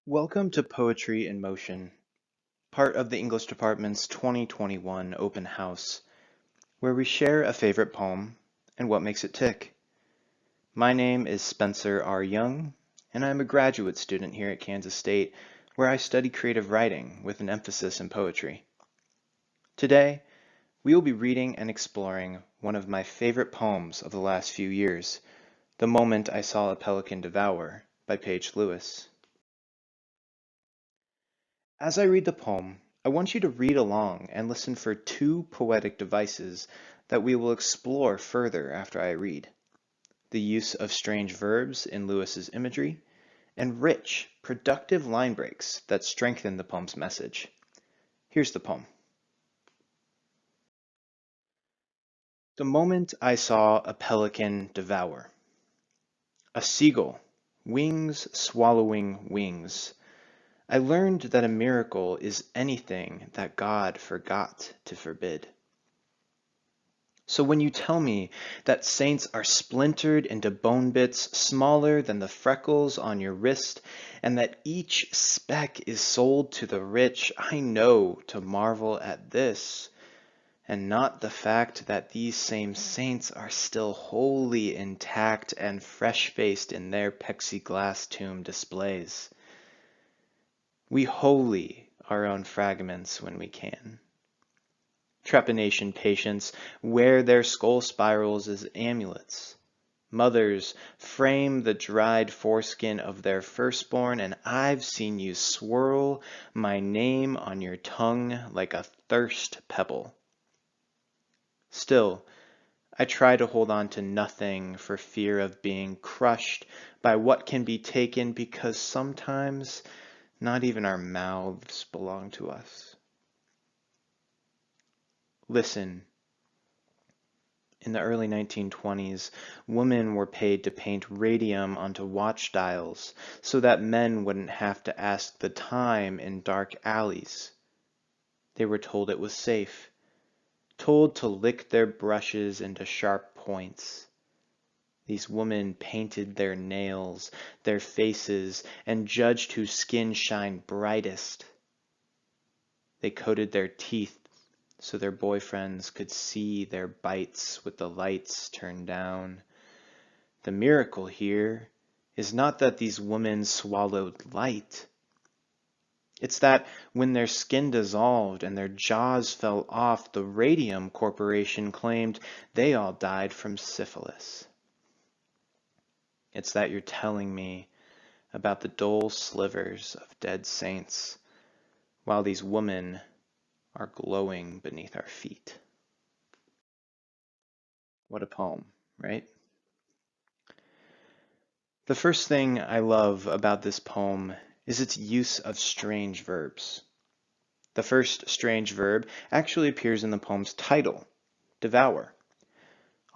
Welcome to Poetry in Motion, part of the English department's 2021 open house, where we share a favorite poem and what makes it tick. My name is Spencer R. Young, and I'm a graduate student here at Kansas State, where I study creative writing with an emphasis in poetry. Today, we will be reading and exploring one of my favorite poems of the last few years, The Moment I Saw a Pelican Devour by Paige Lewis. As I read the poem, I want you to read along and listen for two poetic devices that we will explore further after I read. The use of strange verbs in Lewis's imagery, and rich, productive line breaks that strengthen the poem's message. Here's the poem. The moment I saw a pelican devour. A seagull, wings swallowing wings. I learned that a miracle is anything that God forgot to forbid. So when you tell me that saints are splintered into bone bits smaller than the freckles on your wrist, and that each speck is sold to the rich, I know to marvel at this, and not the fact that these same saints are still wholly intact and fresh-faced in their plexiglass tomb displays. We holy our own fragments when we can. Trepanation patients wear their skull spirals as amulets. Mothers frame the dried foreskin of their firstborn, and I've seen you swirl my name on your tongue like a thirst pebble. Still, I try to hold on to nothing for fear of being crushed by what can be taken, because sometimes not even our mouths belong to us. Listen. In the early 1920s, women were paid to paint radium onto watch dials so that men wouldn't have to ask the time in dark alleys. They were told it was safe, told to lick their brushes into sharp points. These women painted their nails, their faces, and judged whose skin shined brightest. They coated their teeth so their boyfriends could see their bites with the lights turned down. The miracle here is not that these women swallowed light. It's that when their skin dissolved and their jaws fell off, the Radium Corporation claimed they all died from syphilis. It's that you're telling me about the dull slivers of dead saints, while these women are glowing beneath our feet. What a poem, right? The first thing I love about this poem is its use of strange verbs. The first strange verb actually appears in the poem's title, devour.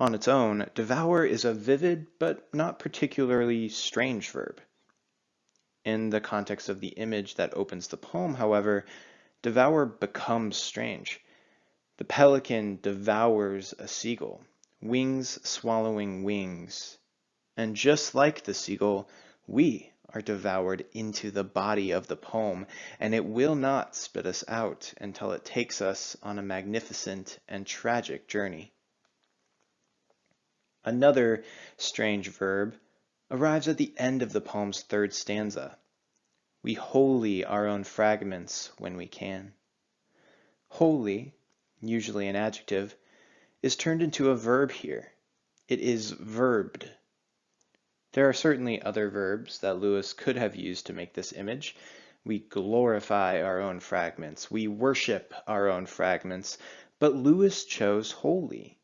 On its own, devour is a vivid but not particularly strange verb. In the context of the image that opens the poem, however, devour becomes strange. The pelican devours a seagull, wings swallowing wings. And just like the seagull, we are devoured into the body of the poem, and it will not spit us out until it takes us on a magnificent and tragic journey. Another strange verb arrives at the end of the poem's third stanza. We holy our own fragments when we can. Holy, usually an adjective, is turned into a verb here. It is verbed. There are certainly other verbs that Lewis could have used to make this image. We glorify our own fragments. We worship our own fragments. But Lewis chose holy.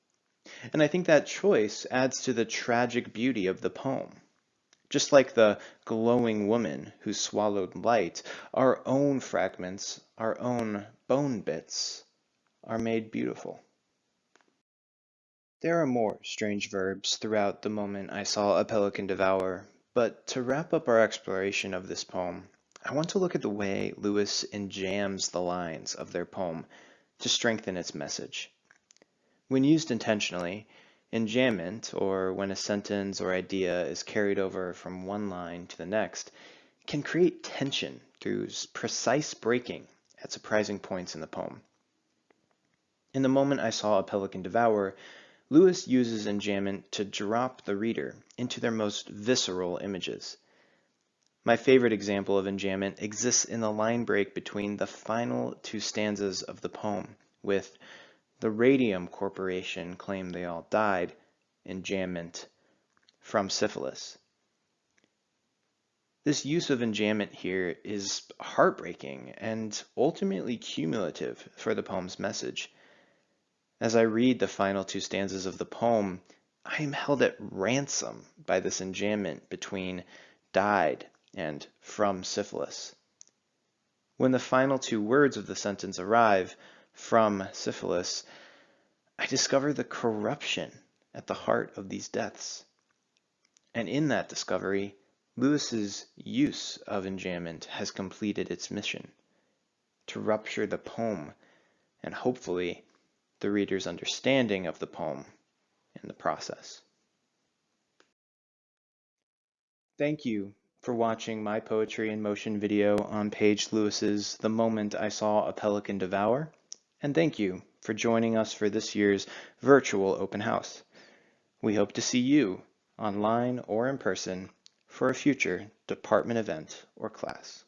And I think that choice adds to the tragic beauty of the poem. Just like the glowing woman who swallowed light, our own fragments, our own bone bits, are made beautiful. There are more strange verbs throughout the moment I saw a pelican devour, but to wrap up our exploration of this poem, I want to look at the way Lewis enjams the lines of their poem to strengthen its message. When used intentionally, enjamment, or when a sentence or idea is carried over from one line to the next, can create tension through precise breaking at surprising points in the poem. In The Moment I Saw a Pelican Devour, Lewis uses enjambment to drop the reader into their most visceral images. My favorite example of enjambment exists in the line break between the final two stanzas of the poem, with "The Radium Corporation claim they all died, enjambment, from syphilis." This use of enjambment here is heartbreaking and ultimately cumulative for the poem's message. As I read the final two stanzas of the poem, I am held at ransom by this enjambment between died and from syphilis. When the final two words of the sentence arrive, from syphilis, I discover the corruption at the heart of these deaths. And in that discovery, Lewis's use of enjambment has completed its mission, to rupture the poem and hopefully the reader's understanding of the poem in the process. Thank you for watching my poetry in motion video on Paige Lewis's The Moment I Saw a Pelican Devour, and thank you for joining us for this year's virtual open house. We hope to see you online or in person for a future department event or class.